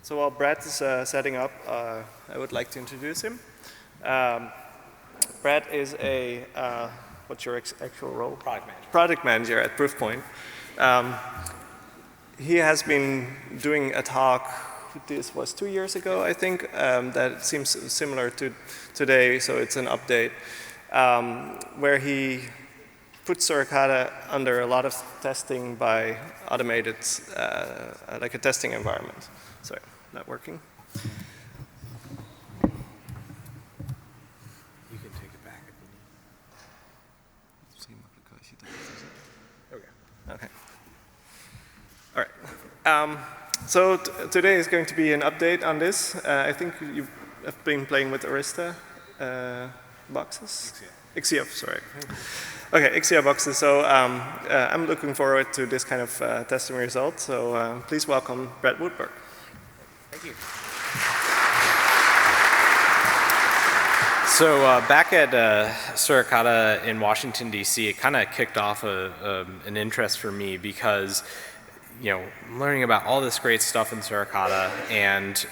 So while Brad is setting up, I would like to introduce him. Brad is a, what's your actual role? Product manager. Product manager at Proofpoint. He has been doing a talk, this was 2 years ago, I think, that seems similar to today, so it's an update, where he put Suricata under a lot of testing by automated, like a testing environment. Sorry, not working. You can take it back if you need. Okay. Okay. All right. So today is going to be an update on this. I think you have been playing with Arista boxes? XCF, sorry. Okay, XCF boxes. So I'm looking forward to this kind of testing result. So please welcome Brad Woodberg. Thank you. So back at Suricata in Washington, D.C., it kind of kicked off an interest for me because, you know, learning about all this great stuff in Suricata, and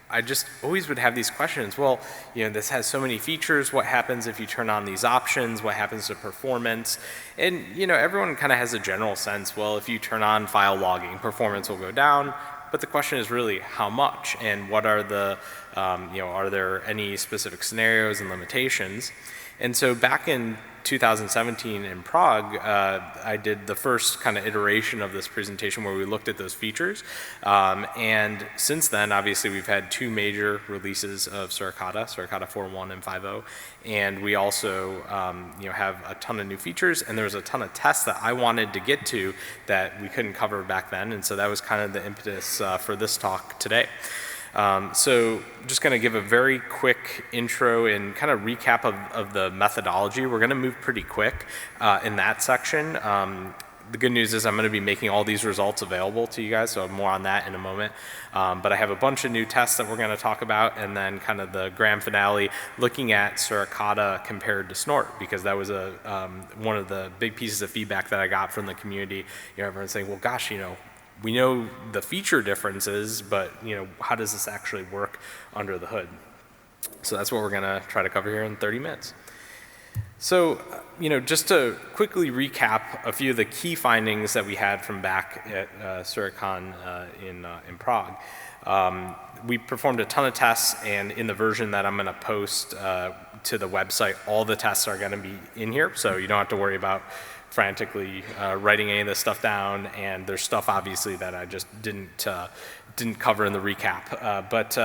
I just always would have these questions. Well, you know, this has so many features. What happens if you turn on these options? What happens to performance? And, you know, everyone kind of has a general sense, well, if you turn on file logging, performance will go down. But the question is really how much, and what are the, you know, are there any specific scenarios and limitations? And so back in 2017 in Prague, I did the first kind of iteration of this presentation where we looked at those features. And since then, obviously, we've had two major releases of Suricata 4.1 and 5.0. And we also you know, have a ton of new features, and there's a ton of tests that I wanted to get to that we couldn't cover back then. And so that was kind of the impetus for this talk today. So just going to give a very quick intro and kind of recap of the methodology. We're going to move pretty quick in that section. The good news is I'm going to be making all these results available to you guys, so more on that in a moment. But I have a bunch of new tests that we're going to talk about, and then kind of the grand finale looking at Suricata compared to Snort, because that was one of the big pieces of feedback that I got from the community. You know, everyone's saying, well, gosh, you know, we know the feature differences, but you know, how does this actually work under the hood? So that's what we're gonna try to cover here in 30 minutes. So, you know, just to quickly recap a few of the key findings that we had from back at SuriCon in Prague. We performed a ton of tests, and in the version that I'm gonna post to the website, all the tests are gonna be in here, so you don't have to worry about frantically writing any of this stuff down, and there's stuff obviously that I just didn't cover in the recap. But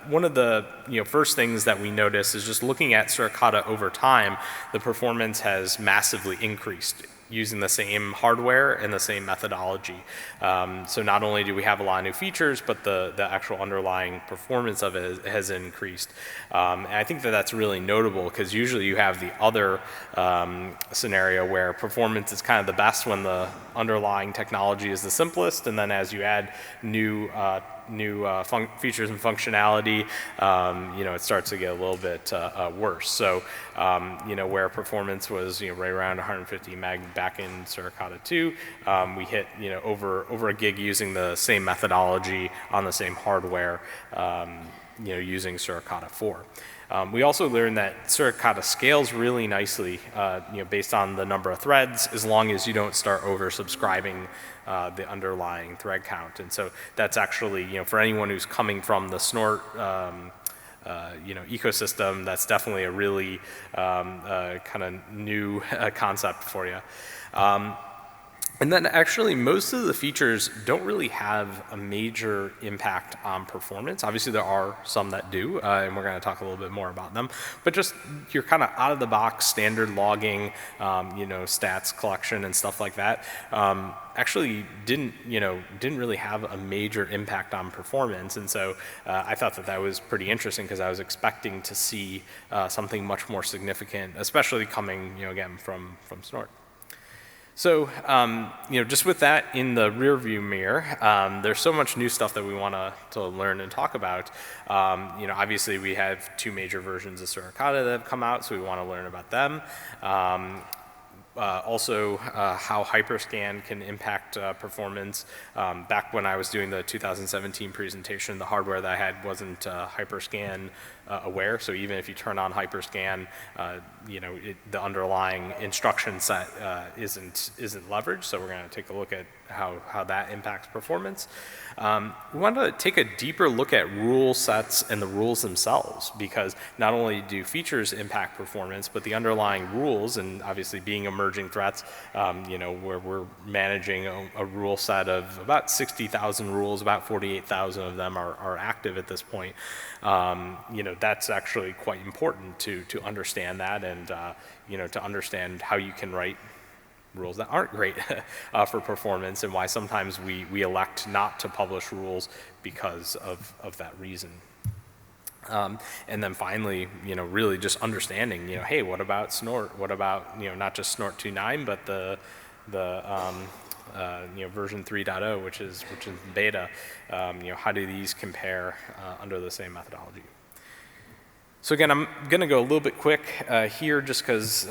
one of the first things that we noticed is just looking at Suricata over time, the performance has massively increased using the same hardware and the same methodology. So not only do we have a lot of new features, but the actual underlying performance of it has increased. And I think that that's really notable, because usually you have the other scenario where performance is kind of the best when the underlying technology is the simplest, and then as you add new features and functionality, it starts to get a little bit worse. So, where performance was right around 150 meg back in Suricata 2, we hit over a gig using the same methodology on the same hardware, using Suricata 4. We also learned that Suricata scales really nicely, based on the number of threads, as long as you don't start oversubscribing the underlying thread count. And so that's actually, for anyone who's coming from the Snort, ecosystem, that's definitely a really kind of new concept for you. And then actually most of the features don't really have a major impact on performance. Obviously there are some that do, and we're going to talk a little bit more about them. But just your kind of out of the box standard logging, stats collection and stuff like that, actually didn't really have a major impact on performance. And so I thought that was pretty interesting, because I was expecting to see something much more significant, especially coming again from Snort. So, just with that in the rear view mirror, there's so much new stuff that we want to learn and talk about. Obviously we have two major versions of Suricata that have come out, so we want to learn about them. Also, how hyperscan can impact performance. Back when I was doing the 2017 presentation, the hardware that I had wasn't hyperscan aware. So even if you turn on hyperscan, the underlying instruction set isn't leveraged. So we're going to take a look at how that impacts performance. We want to take a deeper look at rule sets and the rules themselves, because not only do features impact performance, but the underlying rules, and obviously being emerging threats, where we're managing a rule set of about 60,000 rules, about 48,000 of them are active at this point. That's actually quite important to understand that, and to understand how you can write rules that aren't great for performance, and why sometimes we elect not to publish rules because of that reason. And then finally, really just understanding, hey, what about Snort? What about, not just Snort 2.9, but the version 3.0, which is beta. How do these compare under the same methodology? So again, I'm going to go a little bit quick here, just because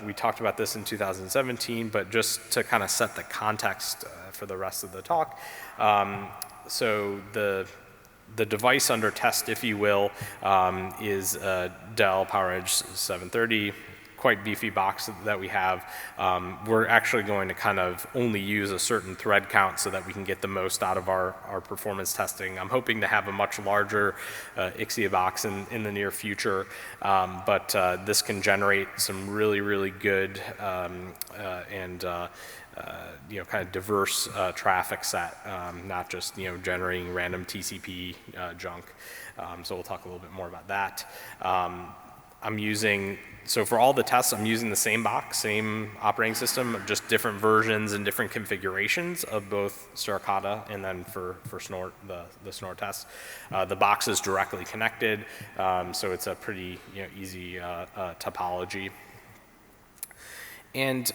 we talked about this in 2017, but just to kind of set the context for the rest of the talk. So the device under test, if you will, is Dell PowerEdge 730. Quite beefy box that we have. We're actually going to kind of only use a certain thread count so that we can get the most out of our performance testing. I'm hoping to have a much larger Ixia box in the near future, but this can generate some really, really good and kind of diverse traffic set, not just generating random TCP junk. So we'll talk a little bit more about that. So for all the tests, I'm using the same box, same operating system, just different versions and different configurations of both Suricata and then for Snort, the Snort test. The box is directly connected, so it's a pretty easy topology. And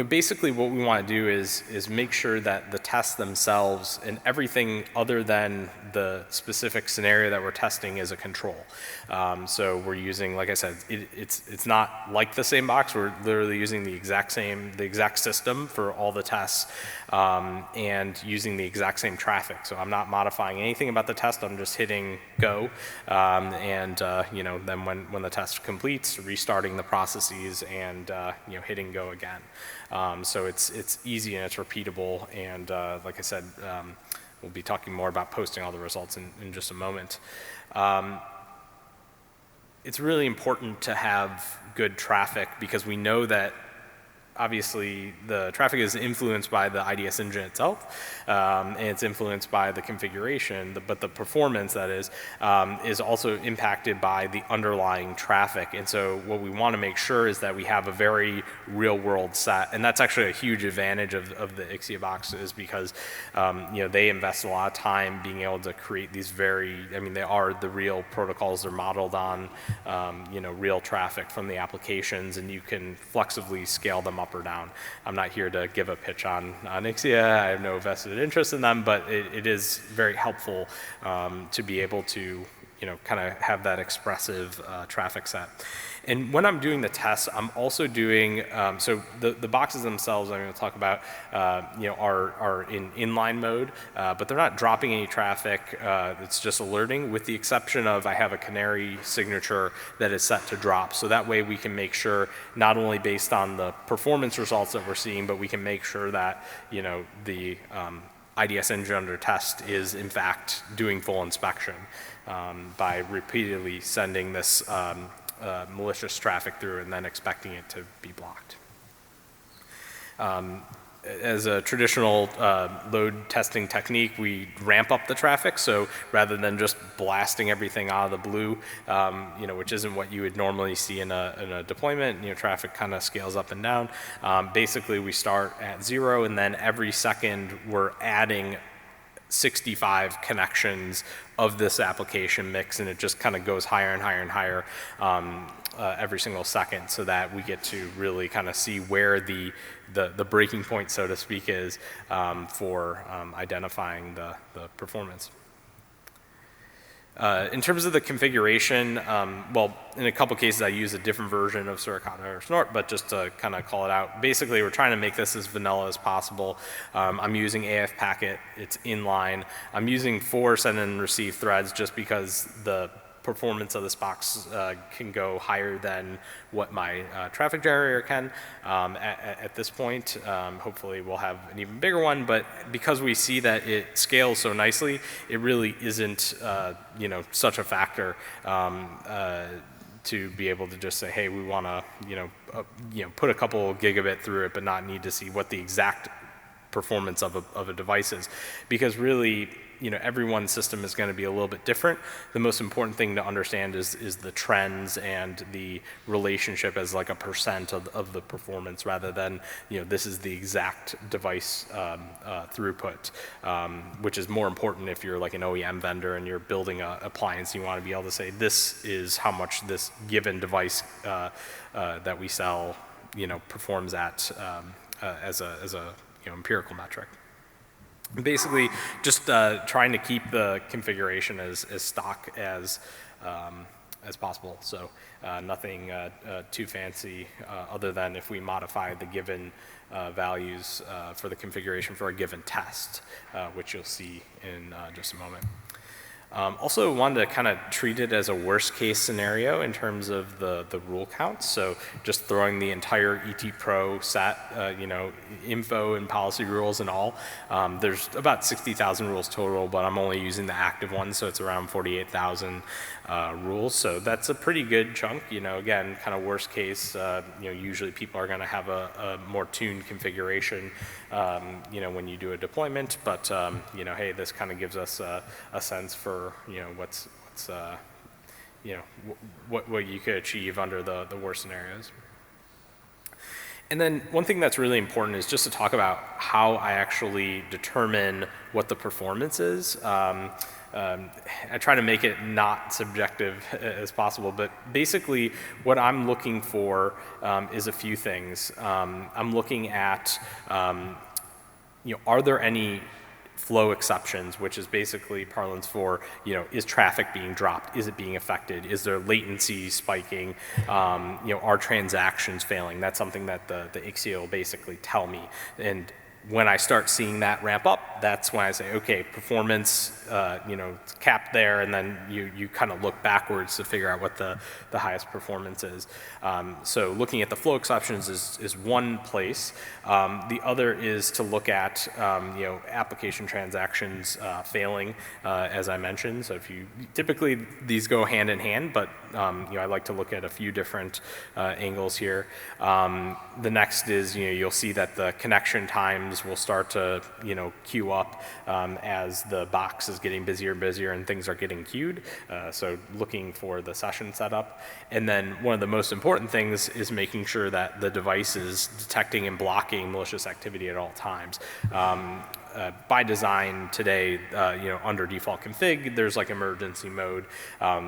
basically what we want to do is make sure that the tests themselves and everything other than the specific scenario that we're testing is a control. So we're using, like I said, it's not like the same box. We're literally using the exact system for all the tests, and using the exact same traffic. So I'm not modifying anything about the test. I'm just hitting go, and then when the test completes, restarting the processes and hitting go again. So it's easy and it's repeatable, and like I said, we'll be talking more about posting all the results in just a moment. It's really important to have good traffic, because we know that obviously the traffic is influenced by the IDS engine itself, and it's influenced by the configuration, but the performance, that is also impacted by the underlying traffic. And so what we want to make sure is that we have a very real world set, and that's actually a huge advantage of the Ixia box, is because they invest a lot of time being able to create these they are the real protocols. They're modeled on real traffic from the applications, and you can flexibly scale them up or down. I'm not here to give a pitch on Ixia. I have no vested interest in them, but it is very helpful to be able to kind of have that expressive traffic set. And when I'm doing the tests, I'm also doing, so the boxes themselves I'm going to talk about, are in inline mode, but they're not dropping any traffic. It's just alerting, with the exception of I have a canary signature that is set to drop. So that way we can make sure, not only based on the performance results that we're seeing, but we can make sure that, the IDS engine under test is in fact doing full inspection by repeatedly sending this malicious traffic through and then expecting it to be blocked. As a traditional load testing technique, we ramp up the traffic. So rather than just blasting everything out of the blue, which isn't what you would normally see in a deployment, traffic kind of scales up and down. Basically, we start at 0, and then every second we're adding 65 connections of this application mix, and it just kind of goes higher and higher and higher every single second, so that we get to really kind of see where the breaking point, so to speak, is for identifying the performance. In terms of the configuration, well, in a couple cases I use a different version of Suricata or Snort, but just to kind of call it out, basically we're trying to make this as vanilla as possible. I'm using AF packet, it's inline. I'm using 4 send and receive threads just because the performance of this box can go higher than what my traffic generator can at this point. Hopefully we'll have an even bigger one, but because we see that it scales so nicely, it really isn't you know, such a factor to be able to just say, hey, we want to put a couple gigabit through it, but not need to see what the exact performance of a device is, because really, you know, everyone's system is going to be a little bit different. The most important thing to understand is the trends and the relationship as like a percent of the performance, rather than, you know, this is the exact device throughput, which is more important if you're like an OEM vendor and you're building an appliance. You want to be able to say, this is how much this given device that we sell, you know, performs at as a you know, empirical metric. Basically, just trying to keep the configuration as stock as possible. So nothing too fancy, other than if we modify the given values for the configuration for a given test, which you'll see in just a moment. Also wanted to kind of treat it as a worst case scenario in terms of the rule counts. So just throwing the entire ET Pro set, you know, info and policy rules and all. There's about 60,000 rules total, but I'm only using the active ones, so it's around 48,000 rules. So that's a pretty good chunk. You know, again, kind of worst case, you know, usually people are going to have a more tuned configuration, you know, when you do a deployment. But, you know, hey, this kind of gives us a sense for, you know, what's you know, what you could achieve under the worst scenarios. And then one thing that's really important is just to talk about how I actually determine what the performance is. I try to make it not subjective as possible, but basically what I'm looking for is a few things. I'm looking at, you know, are there any flow exceptions, which is basically parlance for, you know, is traffic being dropped? Is it being affected? Is there latency spiking? You know, are transactions failing? That's something that the Ixia will basically tell me. And when I start seeing that ramp up, that's when I say, okay, performance, you know, capped there, and then you kind of look backwards to figure out what the highest performance is. So looking at the flow exceptions is one place. The other is to look at, you know, application transactions failing, as I mentioned. So if you, typically these go hand in hand, but you know, I like to look at a few different angles here. The next is, you know, you'll see that the connection times will start to, you know, queue up as the box is getting busier and busier and things are getting queued. So looking for the session setup. And then one of the most important things is making sure that the device is detecting and blocking malicious activity at all times. By design today, you know, under default config, there's like emergency mode.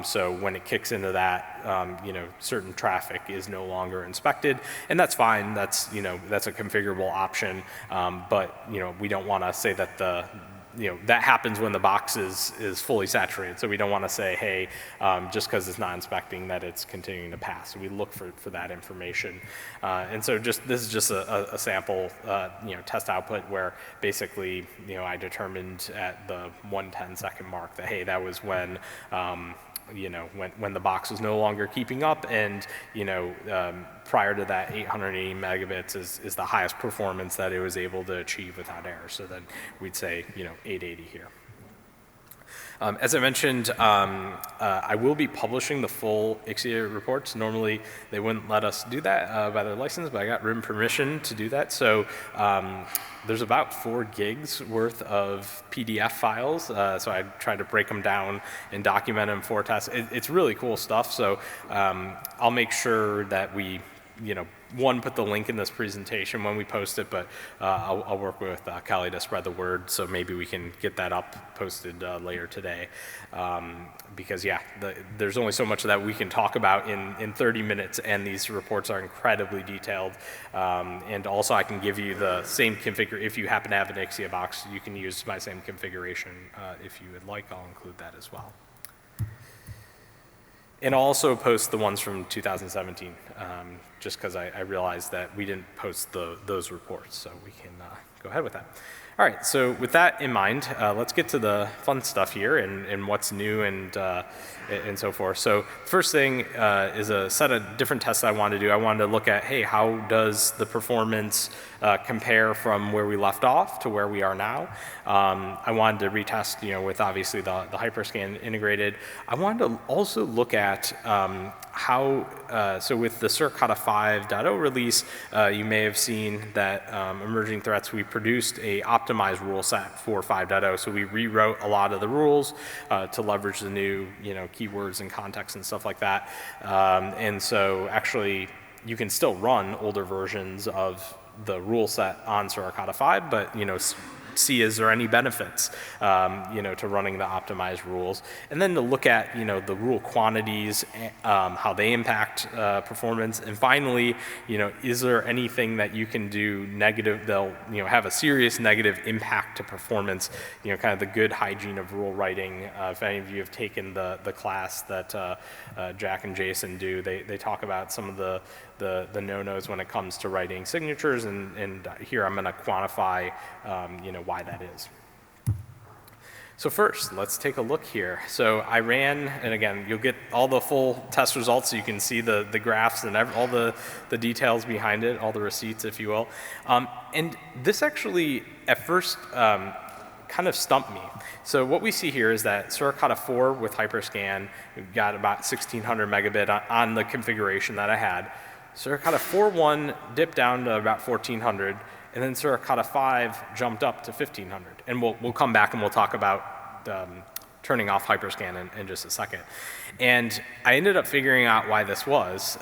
So when it kicks into that, you know, certain traffic is no longer inspected, and that's fine. That's, you know, that's a configurable option. But, you know, we don't want to say that you know, that happens when the box is fully saturated. So we don't want to say, hey, just because it's not inspecting that it's continuing to pass. So we look for that information. And so this is just a sample, you know, test output where basically, you know, I determined at the 110-second mark that, hey, that was when, you know, when the box was no longer keeping up, and, you know, prior to that, 880 megabits is the highest performance that it was able to achieve without error. So then we'd say, you know, 880 here. As I mentioned, I will be publishing the full Ixia reports. Normally, they wouldn't let us do that by their license, but I got written permission to do that. So there's about 4 gigs worth of PDF files. So I tried to break them down and document them for tests. It's really cool stuff. So I'll make sure that we, you know, put the link in this presentation when we post it, but I'll work with Callie to spread the word, so maybe we can get that up, posted later today. Because yeah, there's only so much that we can talk about in 30 minutes, and these reports are incredibly detailed. And also I can give you the same configuration. If you happen to have an Ixia box, you can use my same configuration if you would like. I'll include that as well. And I'll also post the ones from 2017, just because I realized that we didn't post those reports, so we can go ahead with that. All right, so with that in mind, let's get to the fun stuff here and what's new and so forth. So first thing is a set of different tests I wanted to do. I wanted to look at, hey, how does the performance compare from where we left off to where we are now? I wanted to retest, with obviously the Hyperscan integrated. I wanted to also look at how, so with the Suricata 5.0 release, you may have seen that emerging threats, we produced a optimized rule set for 5.0. So we rewrote a lot of the rules to leverage the new, keywords and context and stuff like that. And so actually, you can still run older versions of the rule set on Suricata 5, but see is there any benefits to running the optimized rules, and then to look at the rule quantities, how they impact performance, and finally is there anything that you can do negative they'll have a serious negative impact to performance, kind of the good hygiene of rule writing. If any of you have taken the class that Jack and Jason do, they talk about some of the no-nos when it comes to writing signatures, and here I'm going to quantify why that is. So first, let's take a look here. So I ran, and again, you'll get all the full test results so you can see the graphs and all the details behind it, all the receipts, if you will. And this actually, at first, kind of stumped me. So what we see here is that Suricata 4 with Hyperscan, we've got about 1600 megabit on the configuration that I had. Suricata 4.1 dipped down to about 1400, and then Suricata 5 jumped up to 1500. And we'll come back and we'll talk about turning off Hyperscan in just a second. And I ended up figuring out why this was.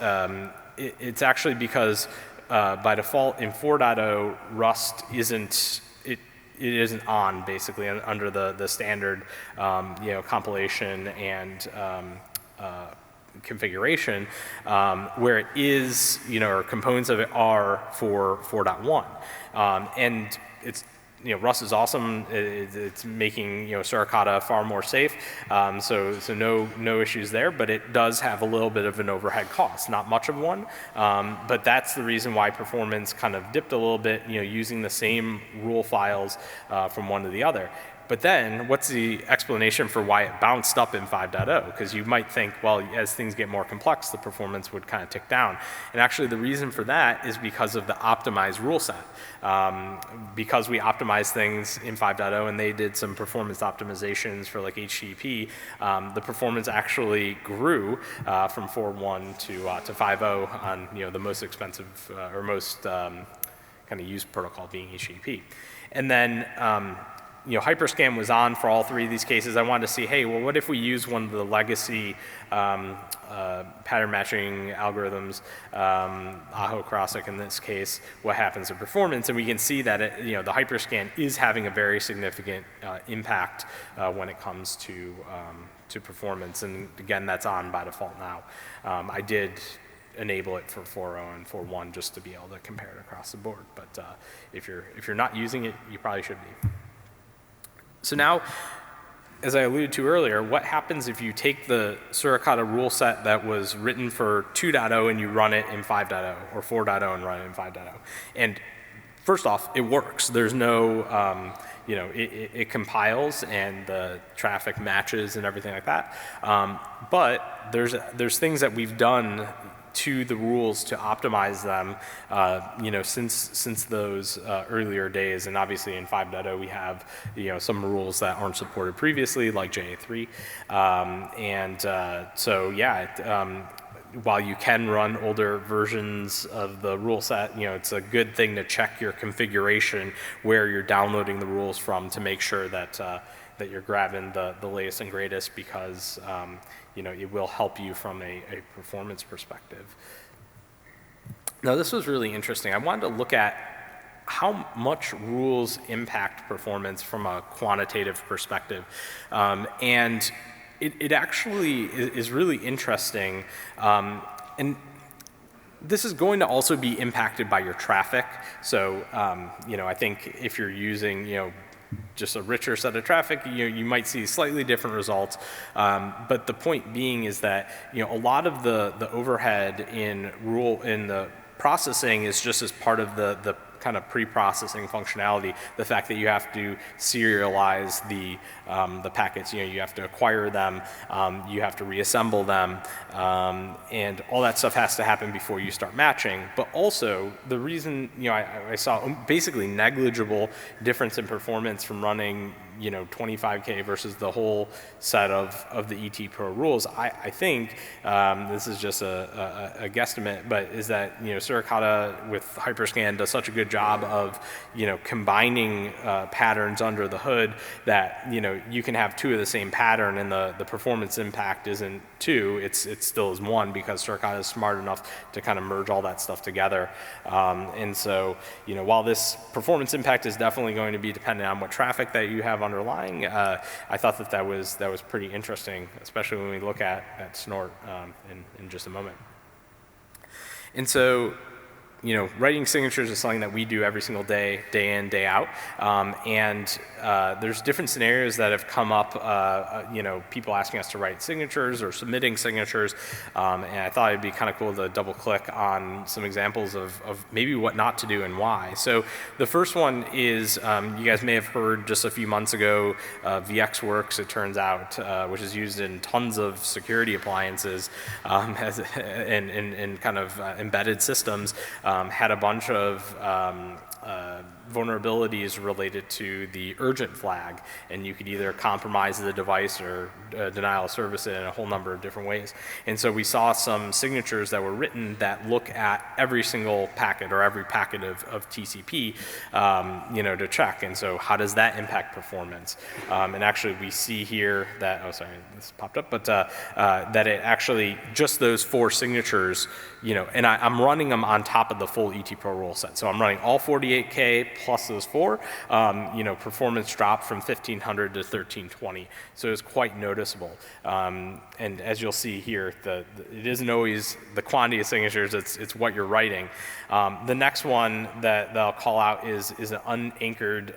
It's actually because by default in 4.0, Rust isn't on basically under the standard compilation and configuration, where it is, or components of it are for 4.1. And it's, Rust is awesome. It's making, Suricata far more safe. So no issues there, but it does have a little bit of an overhead cost, not much of one. But that's the reason why performance kind of dipped a little bit, using the same rule files from one to the other. But then, what's the explanation for why it bounced up in 5.0? Because you might think, well, as things get more complex, the performance would kind of tick down. And actually, the reason for that is because of the optimized rule set. Because we optimized things in 5.0, and they did some performance optimizations for like HTTP, the performance actually grew from 4.1 to 5.0 on the most expensive or most kind of used protocol being HTTP. And then Hyperscan was on for all three of these cases. I wanted to see, hey, well, what if we use one of the legacy pattern matching algorithms, Aho Crossic in this case, what happens to performance? And we can see that the Hyperscan is having a very significant impact when it comes to performance. And again, that's on by default now. I did enable it for 4.0 and 4.1 just to be able to compare it across the board. But if you're not using it, you probably should be. So now, as I alluded to earlier, what happens if you take the Suricata rule set that was written for 2.0 and you run it in 5.0, or 4.0 and run it in 5.0? And first off, it works. There's no, it compiles and the traffic matches and everything like that. But there's things that we've done to the rules to optimize them, since those earlier days. And obviously in 5.0 we have, some rules that aren't supported previously, like JA3. While you can run older versions of the rule set, it's a good thing to check your configuration where you're downloading the rules from to make sure that that you're grabbing the latest and greatest, because it will help you from a performance perspective. Now, this was really interesting. I wanted to look at how much rules impact performance from a quantitative perspective. And it actually is really interesting. And this is going to also be impacted by your traffic. So, I think if you're using, just a richer set of traffic, you might see slightly different results. But the point being is that a lot of the overhead in the processing is just as part of the kind of pre-processing functionality. The fact that you have to serialize the packets, you have to acquire them, you have to reassemble them, and all that stuff has to happen before you start matching. But also, the reason I saw basically negligible difference in performance from running 25K versus the whole set of the ET Pro rules, I think, this is just a guesstimate, but is that Suricata with Hyperscan does such a good job of combining patterns under the hood that you can have two of the same pattern and the performance impact isn't two, it still is one, because Suricata is smart enough to kind of merge all that stuff together. And so while this performance impact is definitely going to be dependent on what traffic that you have underlying, I thought that was pretty interesting, especially when we look at Snort in just a moment. And so writing signatures is something that we do every single day, day in, day out. And there's different scenarios that have come up, people asking us to write signatures or submitting signatures. And I thought it'd be kind of cool to double click on some examples of maybe what not to do and why. So the first one is, you guys may have heard just a few months ago, VxWorks, it turns out, which is used in tons of security appliances and kind of embedded systems, had a bunch of vulnerabilities related to the urgent flag, and you could either compromise the device or denial of service in a whole number of different ways. And so we saw some signatures that were written that look at every single packet or every packet of TCP, to check. And so how does that impact performance? And actually we see here that, oh sorry, this popped up, but that it actually, just those 4 signatures, and I'm running them on top of the full ET Pro rule set. So I'm running all 48K plus those 4, performance dropped from 1500 to 1320. So it's quite noticeable. And as you'll see here, it isn't always the quantity of signatures, it's what you're writing. The next one that I'll call out is an unanchored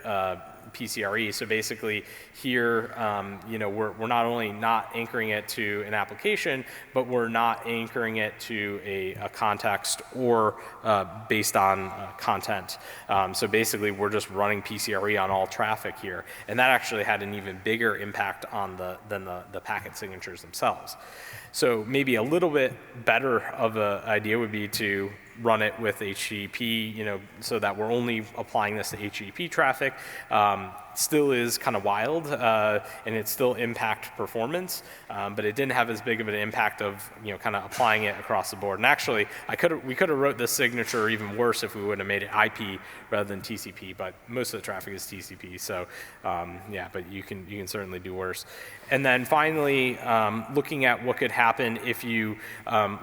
PCRE. So basically here, we're not only not anchoring it to an application, but we're not anchoring it to a context or based on content. So basically we're just running PCRE on all traffic here. And that actually had an even bigger impact on than the packet signatures themselves. So maybe a little bit better of an idea would be to run it with HTTP, so that we're only applying this to HTTP traffic. Still is kind of wild, and it still impact performance, but it didn't have as big of an impact of kind of applying it across the board. And actually, we could have wrote this signature even worse if we would have made it IP rather than TCP. But most of the traffic is TCP, so yeah. But you can certainly do worse. And then finally, looking at what could happen if you,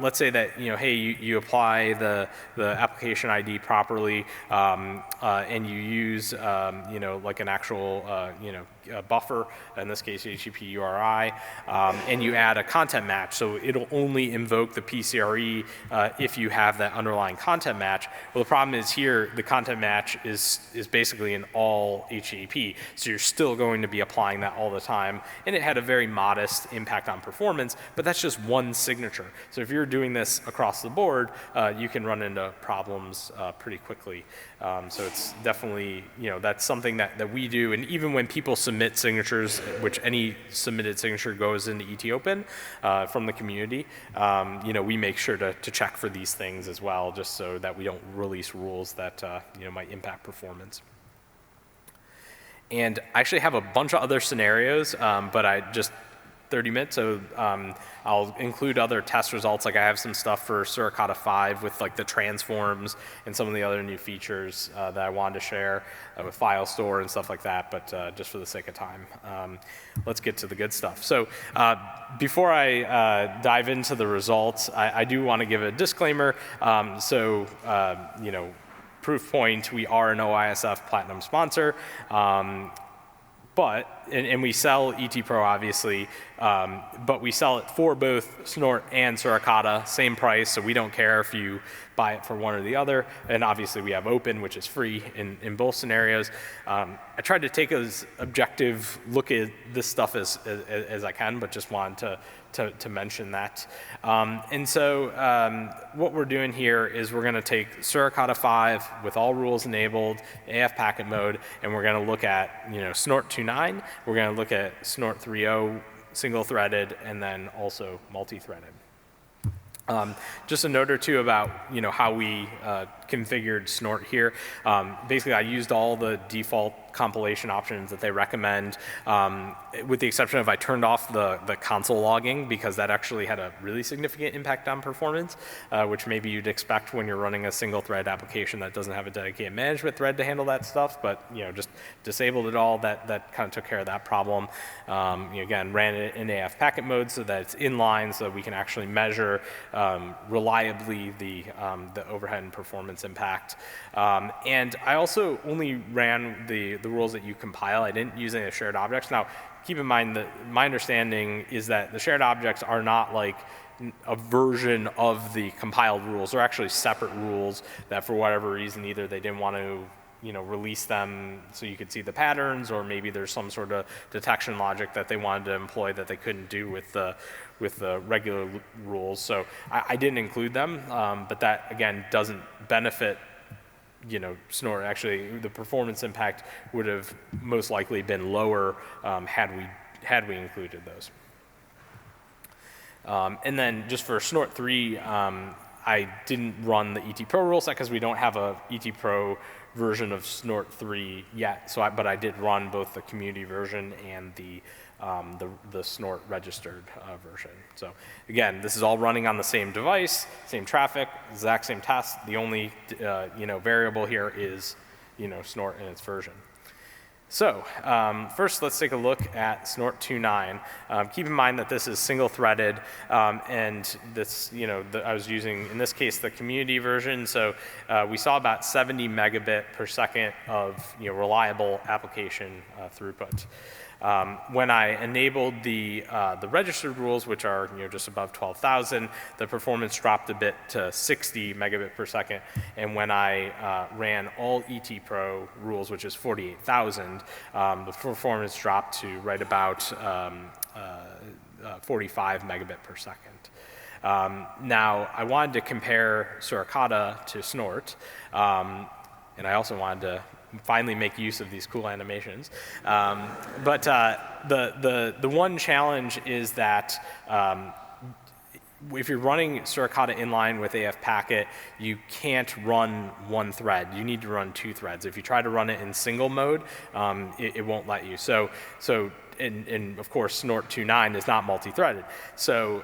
let's say that hey, you apply the application ID properly, and you use like an actual buffer, in this case HTTP URI, and you add a content match, so it'll only invoke the PCRE if you have that underlying content match. Well, the problem is here the content match is basically an all HTTP, so you're still going to be applying that all the time, and it had a very modest impact on performance, but that's just one signature. So if you're doing this across the board, you can run into problems pretty quickly. So it's definitely, that's something that we do, and even when people submit signatures, which any submitted signature goes into ET Open from the community, we make sure to check for these things as well, just so that we don't release rules that might impact performance. And I actually have a bunch of other scenarios, but I just 30 minutes, so I'll include other test results. Like I have some stuff for Suricata 5 with like the transforms and some of the other new features that I wanted to share with file store and stuff like that, but just for the sake of time, let's get to the good stuff. So before I dive into the results, I do want to give a disclaimer. Proof point, we are an OISF Platinum sponsor. And we sell ET Pro obviously, but we sell it for both Snort and Suricata, same price, so we don't care if you buy it for one or the other. And obviously we have open, which is free in both scenarios. I tried to take as objective look at this stuff as I can, but just wanted to mention that. And so what we're doing here is we're going to take Suricata 5 with all rules enabled, AF packet mode, and we're going to look at Snort 2.9. We're going to look at Snort 3.0 single-threaded, and then also multi-threaded. Just a note or two about how we configured Snort here. Basically, I used all the default compilation options that they recommend, with the exception of I turned off the console logging, because that actually had a really significant impact on performance, which maybe you'd expect when you're running a single thread application that doesn't have a dedicated management thread to handle that stuff. But just disabled it all. That kind of took care of that problem. Again, ran it in AF packet mode so that it's inline, so that we can actually measure reliably the overhead and performance impact. And I also only ran the rules that you compile. I didn't use any of the shared objects. Now, keep in mind that my understanding is that the shared objects are not like a version of the compiled rules. They're actually separate rules that for whatever reason either they didn't want to release them so you could see the patterns, or maybe there's some sort of detection logic that they wanted to employ that they couldn't do with the regular rules. So I didn't include them, but that again doesn't benefit Snort. Actually, the performance impact would have most likely been lower had we included those. And then just for Snort 3, I didn't run the ET Pro rule set because we don't have a ET Pro version of Snort 3 yet. But I did run both the community version and the Snort registered version. So again, this is all running on the same device, same traffic, exact same test. The only variable here is Snort and its version. So first, let's take a look at Snort 2.9. Keep in mind that this is single-threaded, and this, I was using, in this case, the community version. So we saw about 70 megabit per second of reliable application throughput. When I enabled the registered rules, which are just above 12,000, the performance dropped a bit to 60 megabit per second. And when I ran all ET Pro rules, which is 48,000, the performance dropped to right about 45 megabit per second. Now, I wanted to compare Suricata to Snort, and I also wanted to finally make use of these cool animations. But the one challenge is that if you're running Suricata inline with AF packet, you can't run one thread. You need to run two threads. If you try to run it in single mode, it won't let you. And of course, Snort 2.9 is not multi-threaded. So,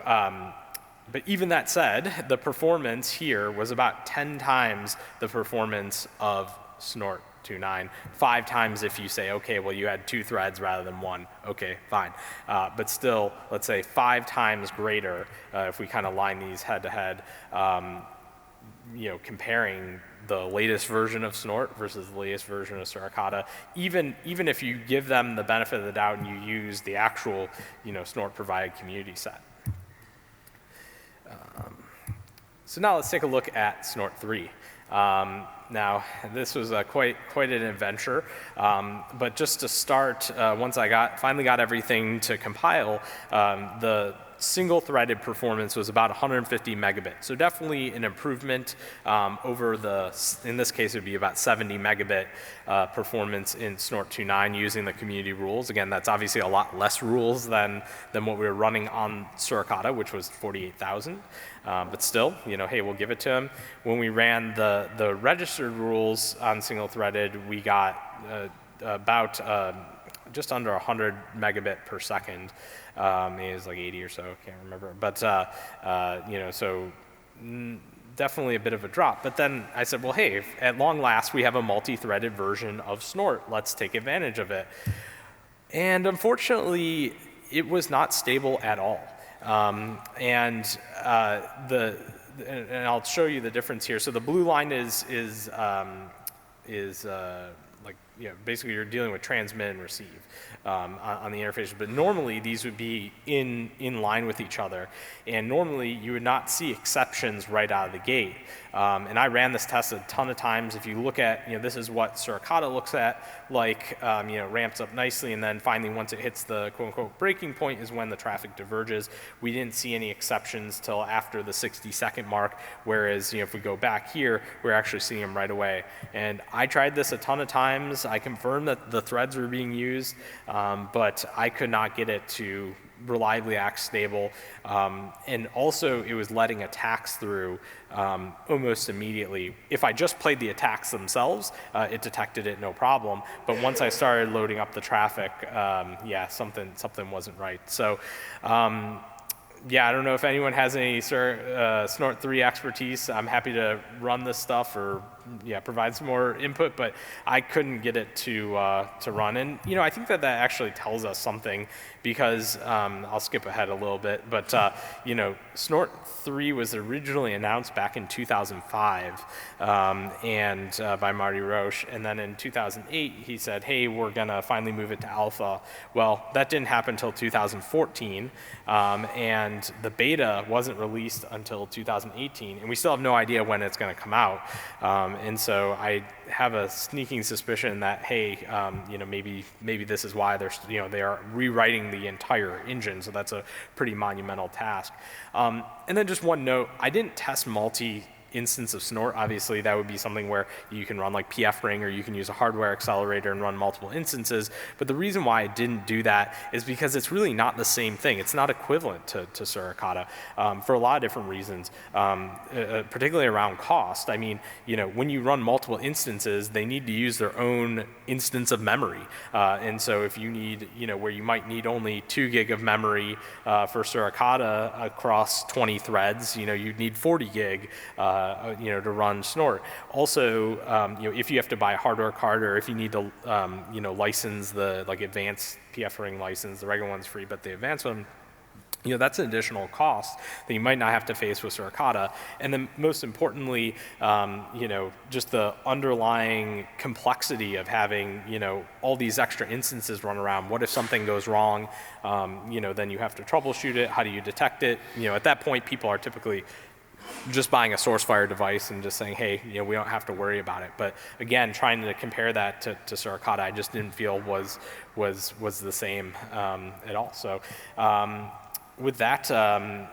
but even that said, the performance here was about 10 times the performance of Snort 2.9, 5 times if you say, okay, well, you had 2 threads rather than 1. Okay, fine. But still, let's say 5 times greater if we kind of line these head to head, comparing the latest version of Snort versus the latest version of Suricata. Even if you give them the benefit of the doubt and you use the actual, Snort provided community set. So now let's take a look at Snort 3. Now, this was quite an adventure, but just to start, once I finally got everything to compile, the single-threaded performance was about 150 megabit. So definitely an improvement over in this case, it would be about 70 megabit performance in Snort 2.9 using the community rules. Again, that's obviously a lot less rules than what we were running on Suricata, which was 48,000. But still, hey, we'll give it to them. When we ran the registered rules on single-threaded, we got about just under 100 megabit per second. Maybe it was like 80 or so, I can't remember. But, so definitely a bit of a drop. But then I said, well, hey, at long last, we have a multi-threaded version of Snort. Let's take advantage of it. And unfortunately, it was not stable at all. And I'll show you the difference here. So the blue line is like basically you're dealing with transmit and receive on the interface. But normally these would be in line with each other, and normally you would not see exceptions right out of the gate. And I ran this test a ton of times. If you look at, this is what Suricata looks at, like, ramps up nicely, and then finally once it hits the quote-unquote breaking point is when the traffic diverges. We didn't see any exceptions till after the 60-second mark, whereas, if we go back here, we're actually seeing them right away. And I tried this a ton of times. I confirmed that the threads were being used, but I could not get it to reliably act stable. And also it was letting attacks through almost immediately. If I just played the attacks themselves, it detected it no problem. But once I started loading up the traffic, yeah, something wasn't right. So yeah, I don't know if anyone has any Snort 3 expertise. I'm happy to run this stuff or provide some more input, but I couldn't get it to run. And I think that actually tells us something, because I'll skip ahead a little bit, but Snort 3 was originally announced back in 2005 and by Marty Roche, and then in 2008 he said, hey, we're gonna finally move it to alpha. Well, that didn't happen until 2014, and the beta wasn't released until 2018, and we still have no idea when it's gonna come out. And so I have a sneaking suspicion that, hey, maybe this is why they are rewriting the entire engine. So that's a pretty monumental task. And then just one note: I didn't test multi-instance of Snort. Obviously, that would be something where you can run like PF-ring, or you can use a hardware accelerator and run multiple instances. But the reason why I didn't do that is because it's really not the same thing. It's not equivalent to Suricata for a lot of different reasons, particularly around cost. I mean, when you run multiple instances, they need to use their own instance of memory. And so if you need, where you might need only 2 gig of memory for Suricata across 20 threads, you'd need 40 gig to run Snort. Also, if you have to buy a hardware card, or if you need to, license the advanced PF-ring license, the regular one's free, but the advanced one, that's an additional cost that you might not have to face with Suricata. And then most importantly, just the underlying complexity of having, all these extra instances run around. What if something goes wrong? Then you have to troubleshoot it. How do you detect it? At that point, people are typically just buying a SourceFire device and just saying, hey, we don't have to worry about it. But again, trying to compare that to Suricata, I just didn't feel was the same at all. So with that,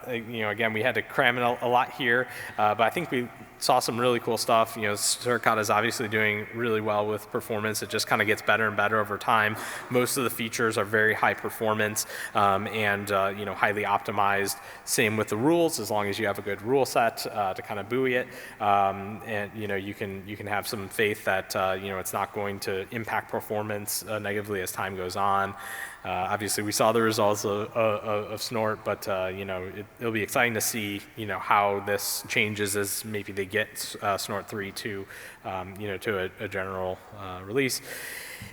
again, we had to cram in a lot here, but I think we saw some really cool stuff. Suricata is obviously doing really well with performance. It just kind of gets better and better over time. Most of the features are very high performance and highly optimized. Same with the rules, as long as you have a good rule set to kind of buoy it, and you can have some faith that it's not going to impact performance negatively as time goes on. Obviously, we saw the results of Snort, but it'll be exciting to see how this changes as maybe they get Snort 3 to a general release.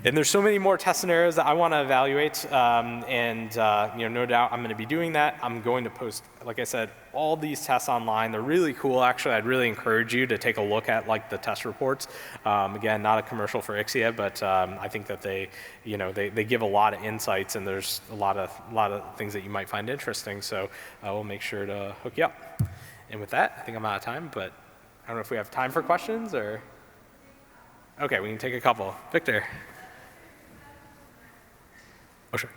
And there's so many more test scenarios that I want to evaluate, and no doubt I'm going to be doing that. I'm going to post, like I said, all these tests online. They're really cool. Actually, I'd really encourage you to take a look at the test reports. Again, not a commercial for Ixia, but I think that they give a lot of insights, and there's a lot of things that you might find interesting. So we'll make sure to hook you up. And with that, I think I'm out of time, but I don't know if we have time for questions or. Okay, we can take a couple. Victor. Oh, sure.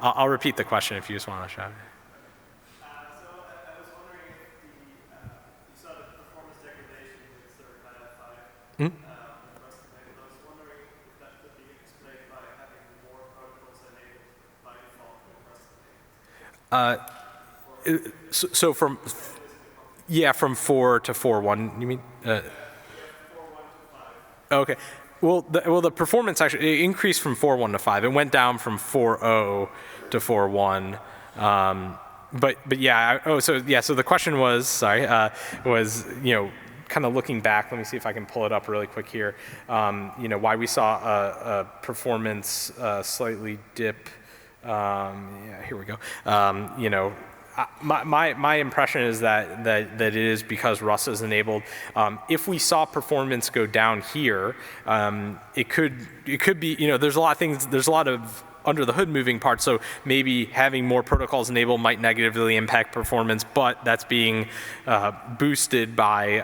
I'll repeat the question if you just want to shout it. So I was wondering if you saw the performance degradation with Suricata 5. I was wondering if that could be explained by having more protocols enabled by default with rest of So from 4 to 4.1, you mean? 4.1 to 5. Okay. Well, the performance actually increased from 4.1 to 5. It went down from 4.0 to 4.1. But yeah. So the question was, kind of looking back. Let me see if I can pull it up really quick here. Why we saw a performance slightly dip. Yeah, here we go. my impression is that it is because Rust is enabled. If we saw performance go down here, it could be, there's a lot of things, there's a lot of under the hood moving parts, so maybe having more protocols enabled might negatively impact performance, but that's being boosted by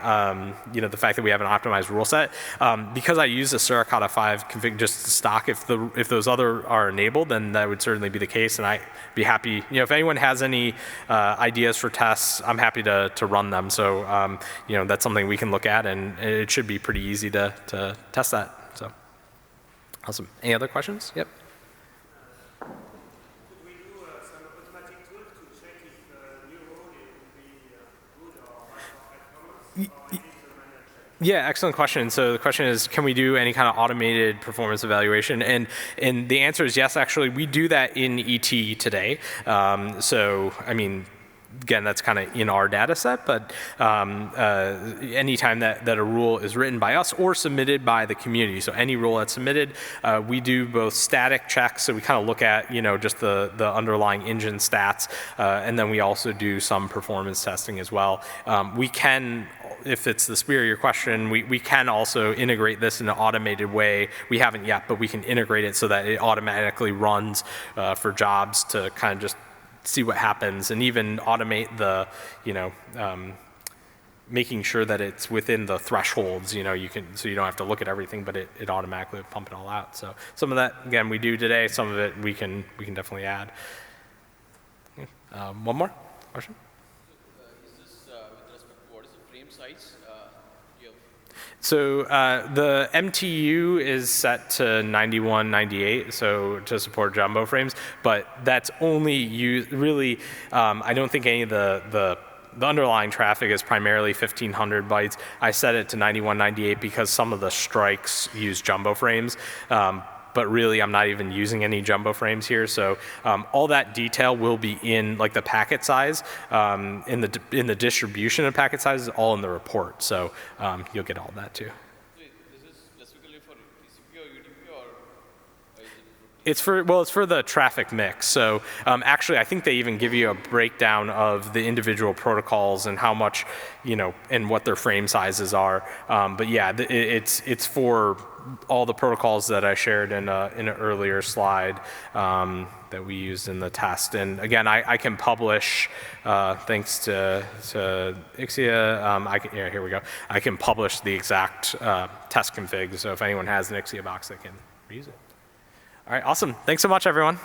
the fact that we have an optimized rule set. Because I use a Suricata 5 config just stock, if those other are enabled, then that would certainly be the case, and I'd be happy, if anyone has any ideas for tests, I'm happy to run them. So that's something we can look at, and it should be pretty easy to test that. So awesome. Any other questions? Yep. Yeah, excellent question. So the question is, can we do any kind of automated performance evaluation? And the answer is yes, actually. We do that in ET today. So, I mean, again, that's kind of in our data set, but anytime that a rule is written by us or submitted by the community, so any rule that's submitted, we do both static checks, so we kind of look at just the underlying engine stats, and then we also do some performance testing as well. We can, if it's the spirit of your question, we can also integrate this in an automated way. We haven't yet, but we can integrate it so that it automatically runs for jobs to kind of just see what happens, and even automate the, making sure that it's within the thresholds, so you don't have to look at everything, but it automatically will pump it all out. So some of that, again, we do today. Some of it we can definitely add. One more question? Is this with respect to what is the frame size? So the MTU is set to 91, 98, so to support jumbo frames, but that's only used, really, I don't think any of the underlying traffic is primarily 1500 bytes. I set it to 91, 98 because some of the strikes use jumbo frames. But really, I'm not even using any jumbo frames here. So all that detail will be in like the packet size, in the distribution of packet size is all in the report. So you'll get all that too. This is specifically for TCP or UDP, or is it? It's for the traffic mix. So actually, I think they even give you a breakdown of the individual protocols and how much, and what their frame sizes are. But yeah, it's for all the protocols that I shared in an earlier slide that we used in the test. And again, I can publish, thanks to Ixia, here we go. I can publish the exact test config. So if anyone has an Ixia box, they can reuse it. All right, awesome. Thanks so much, everyone.